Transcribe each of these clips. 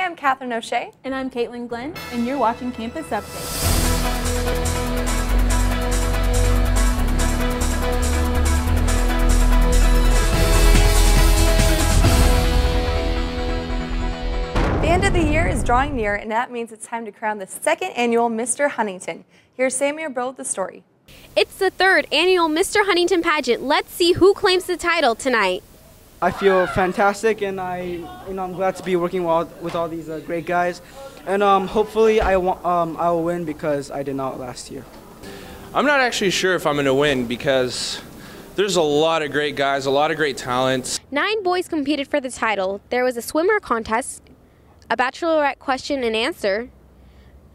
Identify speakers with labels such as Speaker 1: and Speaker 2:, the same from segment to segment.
Speaker 1: I'm Catherine O'Shea.
Speaker 2: And I'm Caitlin Glenn, and you're watching Campus Update.
Speaker 1: The end of the year is drawing near, and that means it's time to crown the second annual Mr. Huntington. Here's Sammy Brill with the story.
Speaker 3: It's the third annual Mr. Huntington pageant. Let's see who claims the title tonight.
Speaker 4: I feel fantastic, and I'm glad to be working with all these great guys, and hopefully I will win because I did not last year.
Speaker 5: I'm not actually sure if I'm going to win because there's a lot of great guys, a lot of great talents. 9
Speaker 3: boys competed for the title. There was a swimmer contest, a bachelorette question and answer,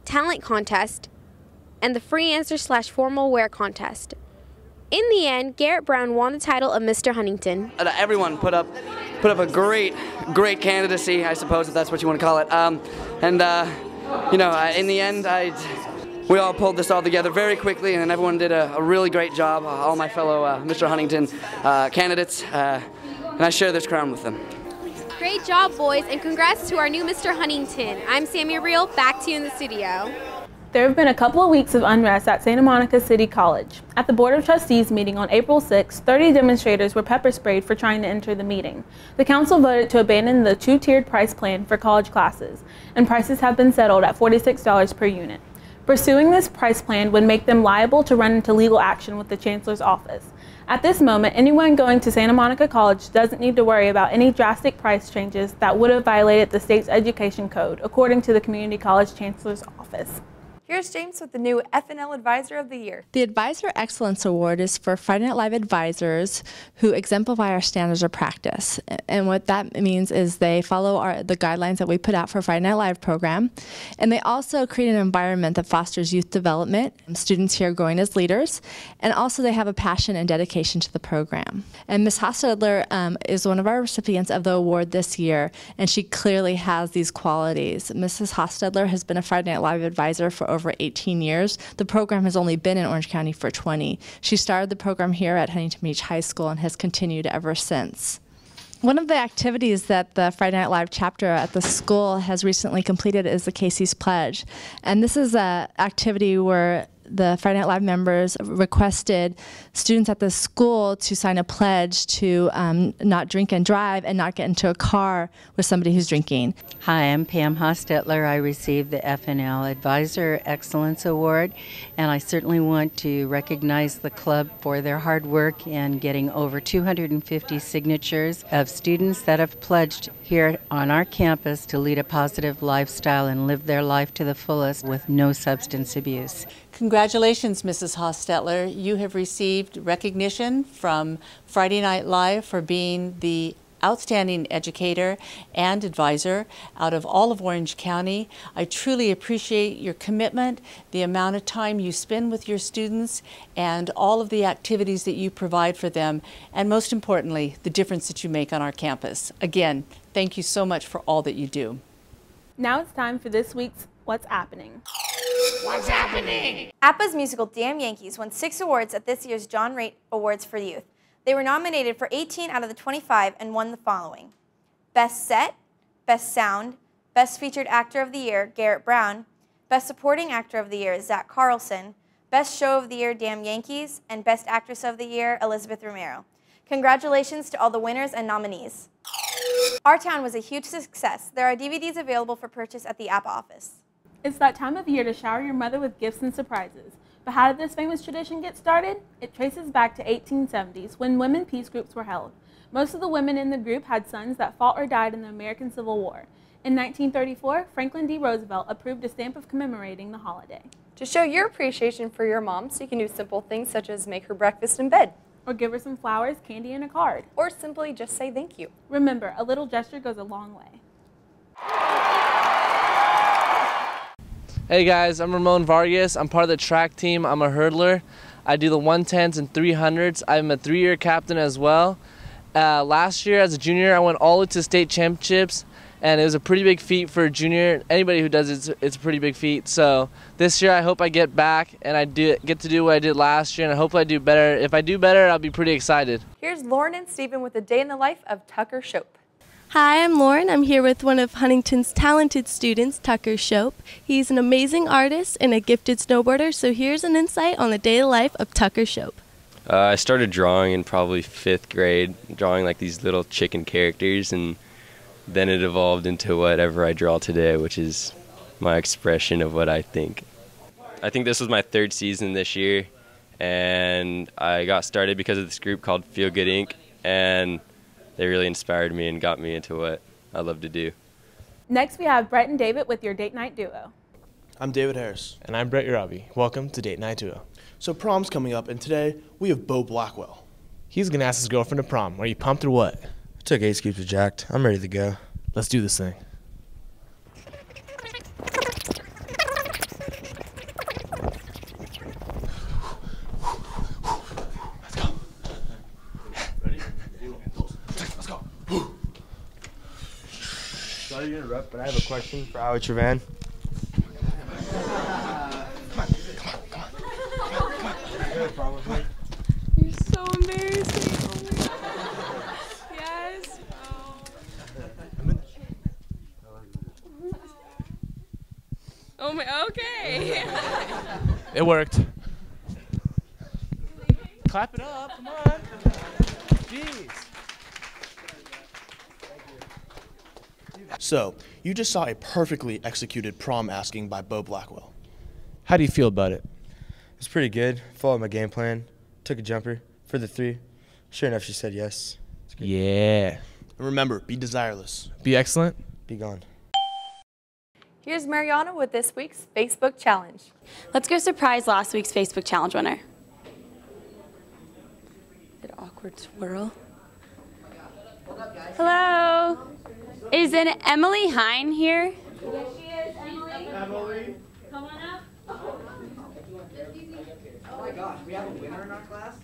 Speaker 3: talent contest, and the free answer / formal wear contest. In the end, Garrett Brown won the title of Mr. Huntington.
Speaker 6: Everyone put up a great candidacy, I suppose, if that's what you want to call it. In the end, we all pulled this all together very quickly, and everyone did a really great job. All my fellow Mr. Huntington candidates, and I share this crown with them.
Speaker 3: Great job, boys, and congrats to our new Mr. Huntington. I'm Sammy Brill. Back to you in the studio.
Speaker 2: There have been a couple of weeks of unrest at Santa Monica City College. At the Board of Trustees meeting on April 6, 30 demonstrators were pepper sprayed for trying to enter the meeting. The council voted to abandon the 2-tiered price plan for college classes, and prices have been settled at $46 per unit. Pursuing this price plan would make them liable to run into legal action with the Chancellor's office. At this moment, anyone going to Santa Monica College doesn't need to worry about any drastic price changes that would have violated the state's education code, according to the Community College Chancellor's office.
Speaker 1: Here's James with the new FNL Advisor of the Year.
Speaker 7: The Advisor Excellence Award is for Friday Night Live advisors who exemplify our standards of practice. And what that means is they follow the guidelines that we put out for Friday Night Live program. And they also create an environment that fosters youth development, students here growing as leaders, and also they have a passion and dedication to the program. And Ms. Hostetler is one of our recipients of the award this year, and she clearly has these qualities. Mrs. Hostetler has been a Friday Night Live advisor for over 18 years. The program has only been in Orange County for 20. She started the program here at Huntington Beach High School and has continued ever since. One of the activities that the Friday Night Live chapter at the school has recently completed is the Casey's Pledge. And this is an activity where the Friday Night Live members requested students at the school to sign a pledge to not drink and drive and not get into a car with somebody who's drinking.
Speaker 8: Hi, I'm Pam Hostetler. I received the FNL Advisor Excellence Award, and I certainly want to recognize the club for their hard work in getting over 250 signatures of students that have pledged here on our campus to lead a positive lifestyle and live their life to the fullest with no substance abuse.
Speaker 9: Congratulations, Mrs. Hostetler. You have received recognition from Friday Night Live for being the outstanding educator and advisor out of all of Orange County. I truly appreciate your commitment, the amount of time you spend with your students, and all of the activities that you provide for them, and most importantly, the difference that you make on our campus. Again, thank you so much for all that you do.
Speaker 2: Now it's time for this week's What's Happening.
Speaker 1: What's happening? APPA's musical Damn Yankees won 6 awards at this year's John Raitt Awards for Youth. They were nominated for 18 out of the 25 and won the following: Best Set, Best Sound, Best Featured Actor of the Year, Garrett Brown, Best Supporting Actor of the Year, Zach Carlson, Best Show of the Year, Damn Yankees, and Best Actress of the Year, Elizabeth Romero. Congratulations to all the winners and nominees. Our Town was a huge success. There are DVDs available for purchase at the APPA office.
Speaker 2: It's that time of year to shower your mother with gifts and surprises. But how did this famous tradition get started? It traces back to 1870s when women peace groups were held. Most of the women in the group had sons that fought or died in the American Civil War. In 1934, Franklin D. Roosevelt approved a stamp of commemorating the holiday.
Speaker 1: To show your appreciation for your mom, so you can do simple things such as make her breakfast in bed.
Speaker 2: Or give her some flowers, candy, and a card.
Speaker 1: Or simply just say thank you.
Speaker 2: Remember, a little gesture goes a long way.
Speaker 10: Hey guys, I'm Ramon Vargas. I'm part of the track team. I'm a hurdler. I do the 110s and 300s. I'm a 3-year captain as well. Last year as a junior, I went all the way to state championships, and it was a pretty big feat for a junior. Anybody who does it's a pretty big feat. So this year I hope I get back and I get to do what I did last year, and I hope I do better. If I do better, I'll be pretty excited.
Speaker 1: Here's Lauren and Stephen with a day in the life of Tucker Shope.
Speaker 11: Hi, I'm Lauren. I'm here with one of Huntington's talented students, Tucker Shope. He's an amazing artist and a gifted snowboarder, so here's an insight on the daily life of Tucker Shope.
Speaker 12: I started drawing in probably 5th grade, drawing like these little chicken characters, and then it evolved into whatever I draw today, which is my expression of what I think. I think this was my 3rd season this year, and I got started because of this group called Feel Good Inc., and they really inspired me and got me into what I love to do.
Speaker 2: Next, we have Brett and David with your date night duo.
Speaker 13: I'm David Harris.
Speaker 14: And I'm Brett Urabi. Welcome to Date Night Duo.
Speaker 13: So prom's coming up, and today we have Bo Blackwell.
Speaker 14: He's going to ask his girlfriend to prom. Are you pumped or what?
Speaker 15: I took 8 scoops of Jacked. I'm ready to go.
Speaker 14: Let's do this thing.
Speaker 15: Sorry to interrupt, but I have a question for Howie Trevan.
Speaker 11: You're so embarrassing. Oh my God. Yes. Oh my, okay.
Speaker 14: It worked. Clap it up, come on. Jeez.
Speaker 13: So, you just saw a perfectly executed prom asking by Bo Blackwell.
Speaker 14: How do you feel about it?
Speaker 15: It's pretty good. Followed my game plan. Took a jumper for the 3. Sure enough, she said yes.
Speaker 14: Yeah.
Speaker 13: And remember, be desireless.
Speaker 14: Be excellent.
Speaker 15: Be gone.
Speaker 1: Here's Mariana with this week's Facebook Challenge.
Speaker 16: Let's go surprise last week's Facebook Challenge winner. An awkward swirl. Hello. Is an Emily Hine here?
Speaker 17: Yes, she is, Emily. Emily. Come on up.
Speaker 6: Oh my gosh, we have a winner in our class?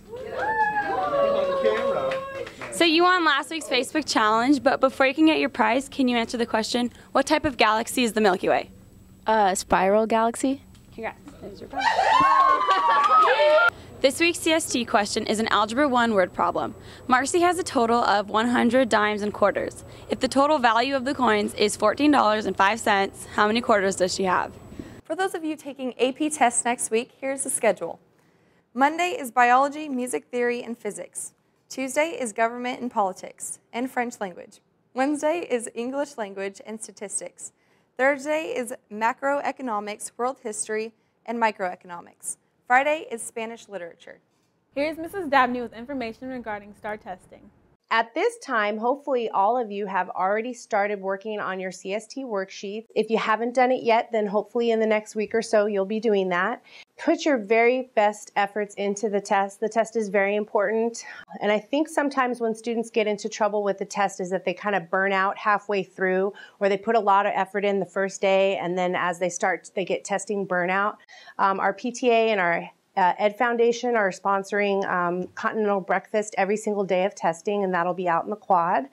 Speaker 16: So you won last week's Facebook Challenge, but before you can get your prize, can you answer the question, what type of galaxy is the Milky Way?
Speaker 3: Spiral galaxy.
Speaker 16: Congrats. There's your prize. This week's CST question is an Algebra 1 word problem. Marcy has a total of 100 dimes and quarters. If the total value of the coins is $14.05, how many quarters does she have?
Speaker 1: For those of you taking AP tests next week, here's the schedule. Monday is biology, music theory, and physics. Tuesday is government and politics and French language. Wednesday is English language and statistics. Thursday is macroeconomics, world history, and microeconomics. Friday is Spanish literature.
Speaker 2: Here's Mrs. Dabney with information regarding STAR testing.
Speaker 18: At this time, hopefully all of you have already started working on your CST worksheets. If you haven't done it yet, then hopefully in the next week or so you'll be doing that. Put your very best efforts into the test. The test is very important. And I think sometimes when students get into trouble with the test is that they kind of burn out halfway through, or they put a lot of effort in the first day, and then as they start, they get testing burnout. Our PTA and our Ed Foundation are sponsoring continental breakfast every single day of testing, and that'll be out in the quad.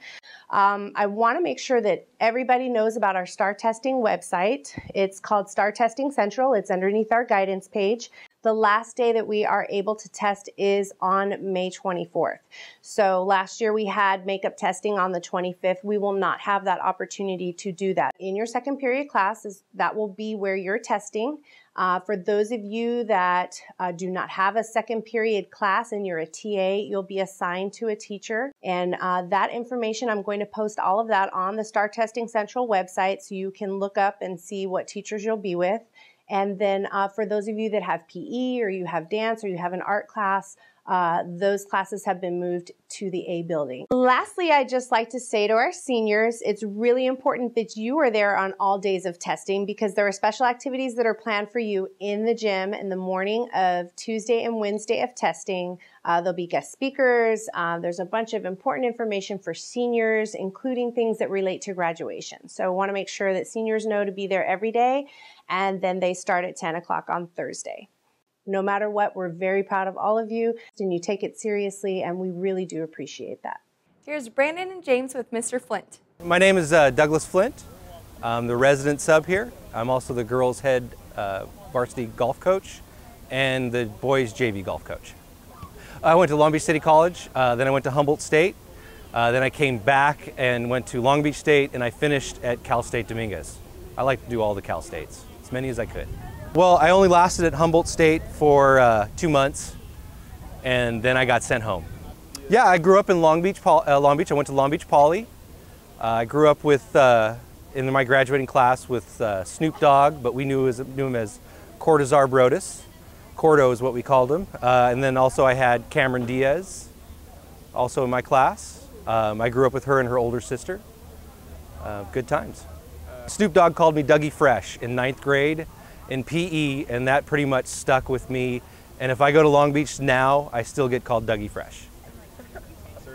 Speaker 18: I want to make sure that everybody knows about our STAR testing website. It's called STAR Testing Central. It's underneath our guidance page. The last day that we are able to test is on May 24th. So last year we had makeup testing on the 25th. We will not have that opportunity to do that. In your second period classes, that will be where you're testing. For those of you that do not have a second period class and you're a TA, you'll be assigned to a teacher. And that information, I'm going to post all of that on the STAR Testing Central website so you can look up and see what teachers you'll be with. And then for those of you that have PE or you have dance or you have an art class, those classes have been moved to the A building. Lastly, I'd just like to say to our seniors, it's really important that you are there on all days of testing because there are special activities that are planned for you in the gym in the morning of Tuesday and Wednesday of testing. There'll be guest speakers. There's a bunch of important information for seniors, including things that relate to graduation. So I want to make sure that seniors know to be there every day, and then they start at 10 o'clock on Thursday. No matter what, we're very proud of all of you, and you take it seriously, and we really do appreciate that.
Speaker 1: Here's Brandon and James with Mr. Flint.
Speaker 19: My name is Douglas Flint. I'm the resident sub here. I'm also the girls' head varsity golf coach and the boys' JV golf coach. I went to Long Beach City College, then I went to Humboldt State. Then I came back and went to Long Beach State, and I finished at Cal State Dominguez. I like to do all the Cal States, as many as I could. Well, I only lasted at Humboldt State for 2 months, and then I got sent home. Yeah, I grew up in Long Beach. I went to Long Beach Poly. I grew up with, in my graduating class with Snoop Dogg, but we knew him as Cortazar Brodus. Cordo is what we called him. And then also I had Cameron Diaz, also in my class. I grew up with her and her older sister. Good times. Snoop Dogg called me Dougie Fresh in 9th grade in PE, and that pretty much stuck with me. And if I go to Long Beach now, I still get called Dougie Fresh.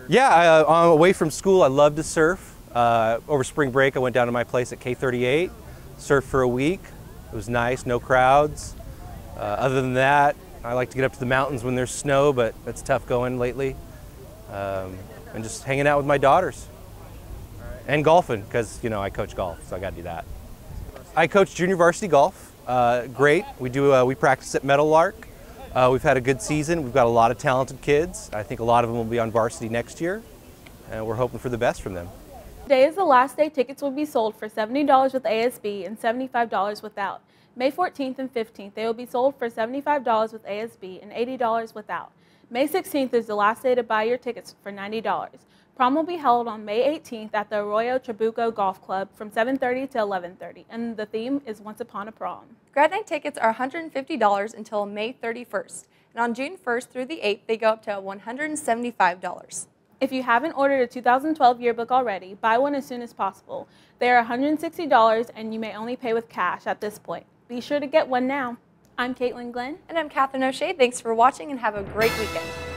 Speaker 19: Yeah, away from school, I love to surf. Over spring break, I went down to my place at K38, surfed for a week. It was nice, no crowds. Other than that, I like to get up to the mountains when there's snow, but it's tough going lately. And just hanging out with my daughters. And golfing, because, you know, I coach golf, so I got to do that. I coach junior varsity golf. Great. We practice at Meadowlark. We've had a good season. We've got a lot of talented kids. I think a lot of them will be on varsity next year, and we're hoping for the best from them.
Speaker 2: Today is the last day tickets will be sold for $70 with ASB and $75 without. May 14th and 15th, they will be sold for $75 with ASB and $80 without. May 16th is the last day to buy your tickets for $90. Prom will be held on May 18th at the Arroyo Trabuco Golf Club from 7:30 to 11:30, and the theme is Once Upon a Prom.
Speaker 1: Grad night tickets are $150 until May 31st, and on June 1st through the 8th, they go up to $175.
Speaker 2: If you haven't ordered a 2012 yearbook already, buy one as soon as possible. They are $160, and you may only pay with cash at this point. Be sure to get one now. I'm Caitlin Glenn.
Speaker 1: And I'm Catherine O'Shea. Thanks for watching, and have a great weekend.